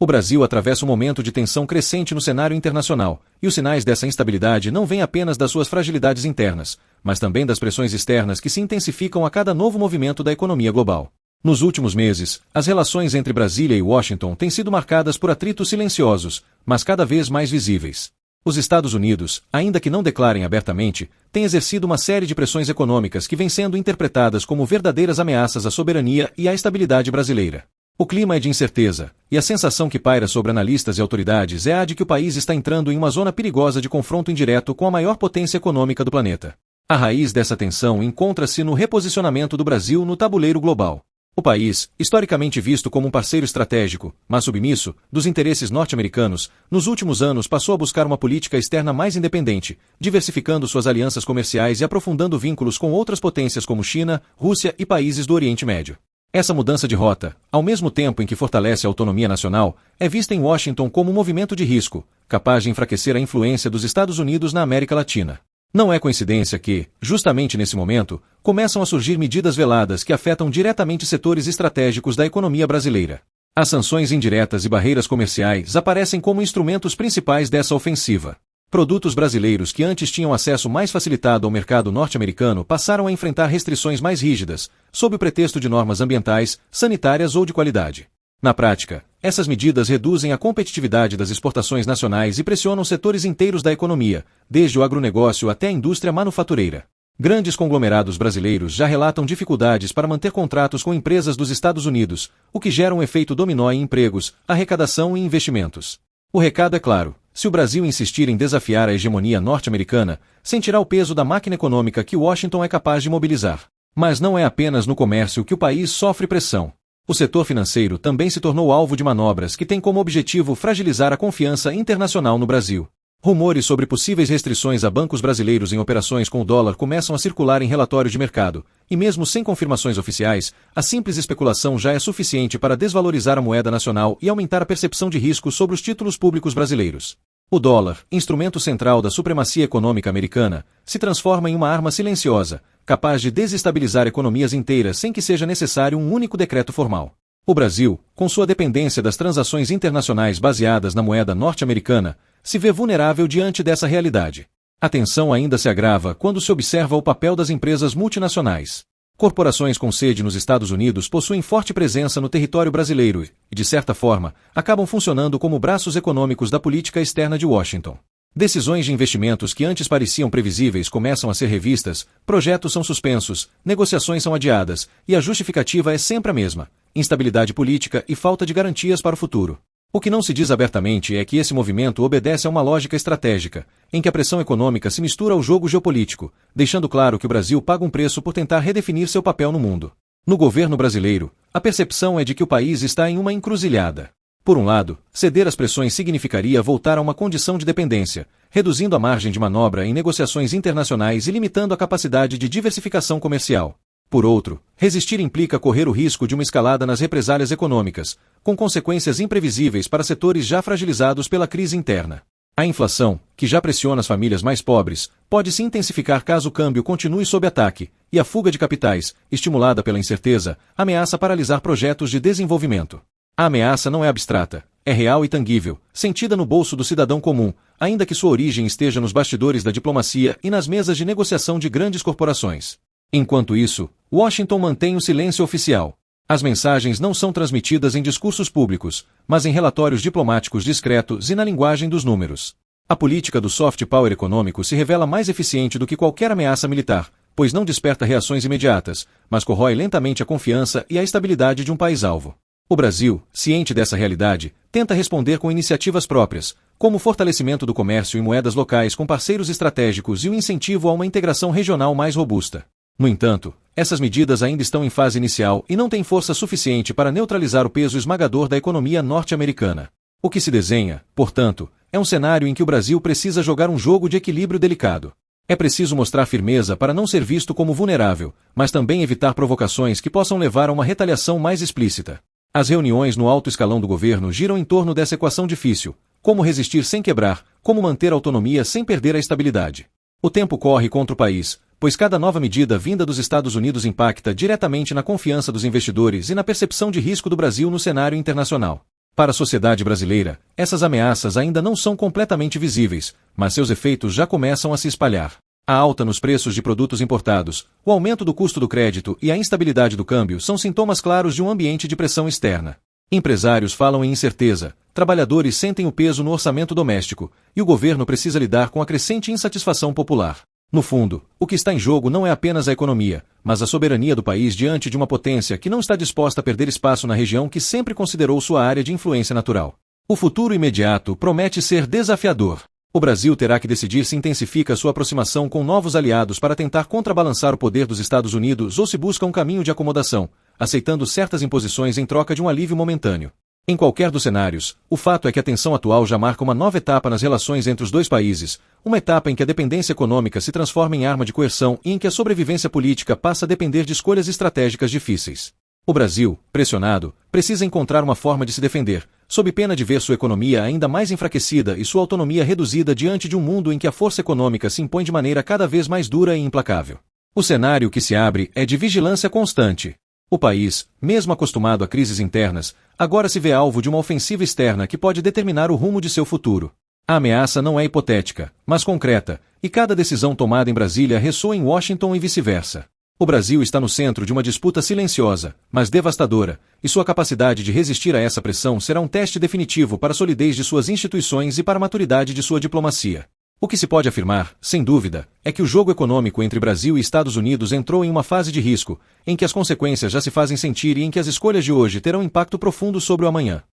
O Brasil atravessa um momento de tensão crescente no cenário internacional, e os sinais dessa instabilidade não vêm apenas das suas fragilidades internas, mas também das pressões externas que se intensificam a cada novo movimento da economia global. Nos últimos meses, as relações entre Brasília e Washington têm sido marcadas por atritos silenciosos, mas cada vez mais visíveis. Os Estados Unidos, ainda que não declarem abertamente, têm exercido uma série de pressões econômicas que vêm sendo interpretadas como verdadeiras ameaças à soberania e à estabilidade brasileira. O clima é de incerteza, e a sensação que paira sobre analistas e autoridades é a de que o país está entrando em uma zona perigosa de confronto indireto com a maior potência econômica do planeta. A raiz dessa tensão encontra-se no reposicionamento do Brasil no tabuleiro global. O país, historicamente visto como um parceiro estratégico, mas submisso, dos interesses norte-americanos, nos últimos anos passou a buscar uma política externa mais independente, diversificando suas alianças comerciais e aprofundando vínculos com outras potências como China, Rússia e países do Oriente Médio. Essa mudança de rota, ao mesmo tempo em que fortalece a autonomia nacional, é vista em Washington como um movimento de risco, capaz de enfraquecer a influência dos Estados Unidos na América Latina. Não é coincidência que, justamente nesse momento, começam a surgir medidas veladas que afetam diretamente setores estratégicos da economia brasileira. As sanções indiretas e barreiras comerciais aparecem como instrumentos principais dessa ofensiva. Produtos brasileiros que antes tinham acesso mais facilitado ao mercado norte-americano passaram a enfrentar restrições mais rígidas, sob o pretexto de normas ambientais, sanitárias ou de qualidade. Na prática, essas medidas reduzem a competitividade das exportações nacionais e pressionam setores inteiros da economia, desde o agronegócio até a indústria manufatureira. Grandes conglomerados brasileiros já relatam dificuldades para manter contratos com empresas dos Estados Unidos, o que gera um efeito dominó em empregos, arrecadação e investimentos. O recado é claro: se o Brasil insistir em desafiar a hegemonia norte-americana, sentirá o peso da máquina econômica que Washington é capaz de mobilizar. Mas não é apenas no comércio que o país sofre pressão. O setor financeiro também se tornou alvo de manobras que têm como objetivo fragilizar a confiança internacional no Brasil. Rumores sobre possíveis restrições a bancos brasileiros em operações com o dólar começam a circular em relatórios de mercado, e mesmo sem confirmações oficiais, a simples especulação já é suficiente para desvalorizar a moeda nacional e aumentar a percepção de risco sobre os títulos públicos brasileiros. O dólar, instrumento central da supremacia econômica americana, se transforma em uma arma silenciosa, capaz de desestabilizar economias inteiras sem que seja necessário um único decreto formal. O Brasil, com sua dependência das transações internacionais baseadas na moeda norte-americana, se vê vulnerável diante dessa realidade. A tensão ainda se agrava quando se observa o papel das empresas multinacionais. Corporações com sede nos Estados Unidos possuem forte presença no território brasileiro e, de certa forma, acabam funcionando como braços econômicos da política externa de Washington. Decisões de investimentos que antes pareciam previsíveis começam a ser revistas, projetos são suspensos, negociações são adiadas, e a justificativa é sempre a mesma: instabilidade política e falta de garantias para o futuro. O que não se diz abertamente é que esse movimento obedece a uma lógica estratégica, em que a pressão econômica se mistura ao jogo geopolítico, deixando claro que o Brasil paga um preço por tentar redefinir seu papel no mundo. No governo brasileiro, a percepção é de que o país está em uma encruzilhada. Por um lado, ceder às pressões significaria voltar a uma condição de dependência, reduzindo a margem de manobra em negociações internacionais e limitando a capacidade de diversificação comercial. Por outro, resistir implica correr o risco de uma escalada nas represálias econômicas, com consequências imprevisíveis para setores já fragilizados pela crise interna. A inflação, que já pressiona as famílias mais pobres, pode se intensificar caso o câmbio continue sob ataque, e a fuga de capitais, estimulada pela incerteza, ameaça paralisar projetos de desenvolvimento. A ameaça não é abstrata, é real e tangível, sentida no bolso do cidadão comum, ainda que sua origem esteja nos bastidores da diplomacia e nas mesas de negociação de grandes corporações. Enquanto isso, Washington mantém o silêncio oficial. As mensagens não são transmitidas em discursos públicos, mas em relatórios diplomáticos discretos e na linguagem dos números. A política do soft power econômico se revela mais eficiente do que qualquer ameaça militar, pois não desperta reações imediatas, mas corrói lentamente a confiança e a estabilidade de um país-alvo. O Brasil, ciente dessa realidade, tenta responder com iniciativas próprias, como o fortalecimento do comércio em moedas locais com parceiros estratégicos e o incentivo a uma integração regional mais robusta. No entanto, essas medidas ainda estão em fase inicial e não têm força suficiente para neutralizar o peso esmagador da economia norte-americana. O que se desenha, portanto, é um cenário em que o Brasil precisa jogar um jogo de equilíbrio delicado. É preciso mostrar firmeza para não ser visto como vulnerável, mas também evitar provocações que possam levar a uma retaliação mais explícita. As reuniões no alto escalão do governo giram em torno dessa equação difícil: como resistir sem quebrar, como manter a autonomia sem perder a estabilidade. O tempo corre contra o país, pois cada nova medida vinda dos Estados Unidos impacta diretamente na confiança dos investidores e na percepção de risco do Brasil no cenário internacional. Para a sociedade brasileira, essas ameaças ainda não são completamente visíveis, mas seus efeitos já começam a se espalhar. A alta nos preços de produtos importados, o aumento do custo do crédito e a instabilidade do câmbio são sintomas claros de um ambiente de pressão externa. Empresários falam em incerteza, trabalhadores sentem o peso no orçamento doméstico, e o governo precisa lidar com a crescente insatisfação popular. No fundo, o que está em jogo não é apenas a economia, mas a soberania do país diante de uma potência que não está disposta a perder espaço na região que sempre considerou sua área de influência natural. O futuro imediato promete ser desafiador. O Brasil terá que decidir se intensifica sua aproximação com novos aliados para tentar contrabalançar o poder dos Estados Unidos ou se busca um caminho de acomodação, aceitando certas imposições em troca de um alívio momentâneo. Em qualquer dos cenários, o fato é que a tensão atual já marca uma nova etapa nas relações entre os dois países, uma etapa em que a dependência econômica se transforma em arma de coerção e em que a sobrevivência política passa a depender de escolhas estratégicas difíceis. O Brasil, pressionado, precisa encontrar uma forma de se defender, sob pena de ver sua economia ainda mais enfraquecida e sua autonomia reduzida diante de um mundo em que a força econômica se impõe de maneira cada vez mais dura e implacável. O cenário que se abre é de vigilância constante. O país, mesmo acostumado a crises internas, agora se vê alvo de uma ofensiva externa que pode determinar o rumo de seu futuro. A ameaça não é hipotética, mas concreta, e cada decisão tomada em Brasília ressoa em Washington e vice-versa. O Brasil está no centro de uma disputa silenciosa, mas devastadora, e sua capacidade de resistir a essa pressão será um teste definitivo para a solidez de suas instituições e para a maturidade de sua diplomacia. O que se pode afirmar, sem dúvida, é que o jogo econômico entre Brasil e Estados Unidos entrou em uma fase de risco, em que as consequências já se fazem sentir e em que as escolhas de hoje terão impacto profundo sobre o amanhã.